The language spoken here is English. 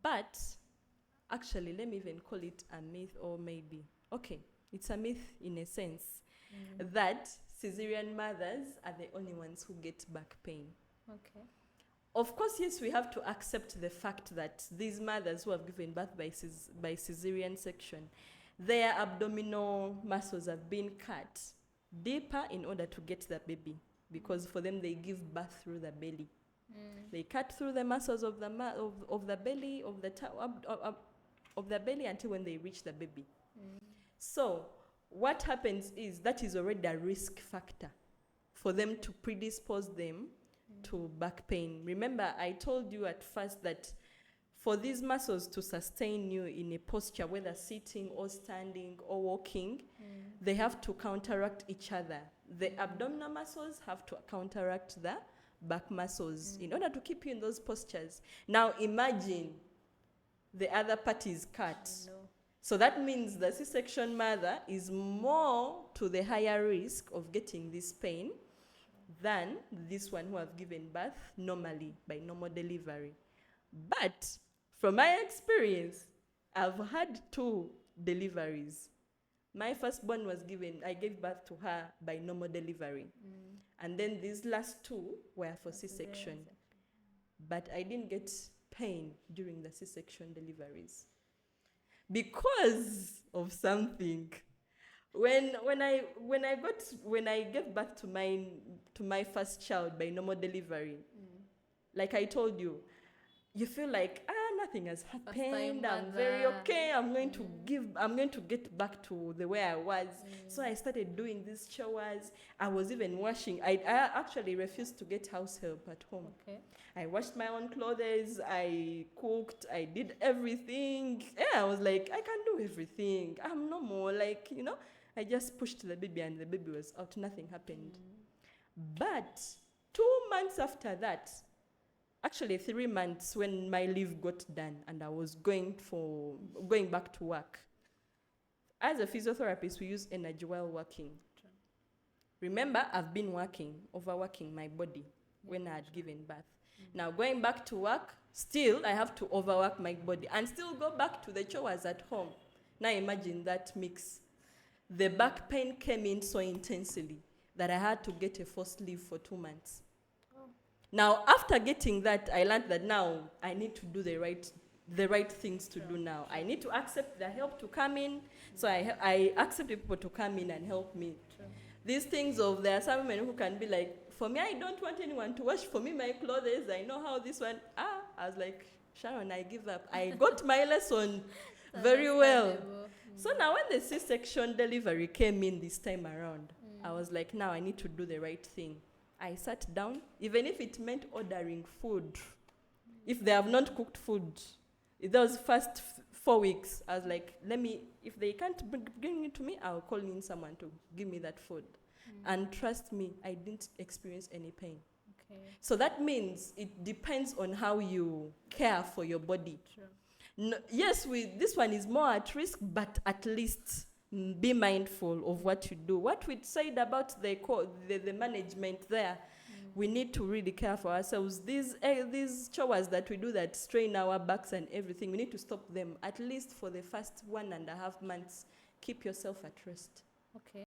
But actually, let me even call it a myth, or maybe, okay, it's a myth in a sense, that cesarean mothers are the only ones who get back pain. Okay. Of course, yes, we have to accept the fact that these mothers who have given birth by cesarean section, their abdominal muscles have been cut deeper in order to get the baby, because for them they give birth through the belly. They cut through the muscles of the belly, of the belly, until when they reach the baby. So what happens is that is already a risk factor for them to predispose them to back pain. Remember, I told you at first that for these muscles to sustain you in a posture, whether sitting or standing or walking, they have to counteract each other. The abdominal muscles have to counteract the back muscles in order to keep you in those postures. Now imagine the other part is cut. No. So that means the C-section mother is more to the higher risk of getting this pain than this one who have given birth normally, by normal delivery. But from my experience, I've had 2 deliveries. My firstborn I gave birth to her by normal delivery. And then these last 2 were for C-section. But I didn't get pain during the C-section deliveries because of something. When I gave birth to my first child by normal delivery, like I told you, you feel like nothing has happened. I'm very okay. I'm going to get back to the way I was. So I started doing these chores. I was even washing. I actually refused to get house help at home. Okay. I washed my own clothes. I cooked. I did everything. Yeah, I was like, I can do everything. I'm normal. Like, I just pushed the baby and the baby was out. Nothing happened. But 2 months after that, actually 3 months, when my leave got done and I was going back to work. As a physiotherapist, we use energy while working. Remember, I've been overworking my body when I had given birth. Now going back to work, still I have to overwork my body and still go back to the chores at home. Now imagine that mix. The back pain came in so intensely that I had to get a forced leave for 2 months. Now, after getting that, I learned that now I need to do the right things to do now. I need to accept the help to come in. So I accept people to come in and help me. These things there are some women who can be like, for me, I don't want anyone to wash for me my clothes. I know how this one. I was like, Sharon, I give up. I got my lesson very well. So now when the C-section delivery came in this time around, I was like, now I need to do the right thing. I sat down, even if it meant ordering food. If they have not cooked food, those first 4 weeks, I was like, if they can't bring it to me, I'll call in someone to give me that food. And trust me, I didn't experience any pain. Okay. So that means it depends on how you care for your body. True. No, yes, this one is more at risk, but at least be mindful of what you do. What we said about the management there, we need to really care for ourselves. These chores that we do that strain our backs and everything, we need to stop them, at least for the first 1.5 months. Keep yourself at rest. Okay.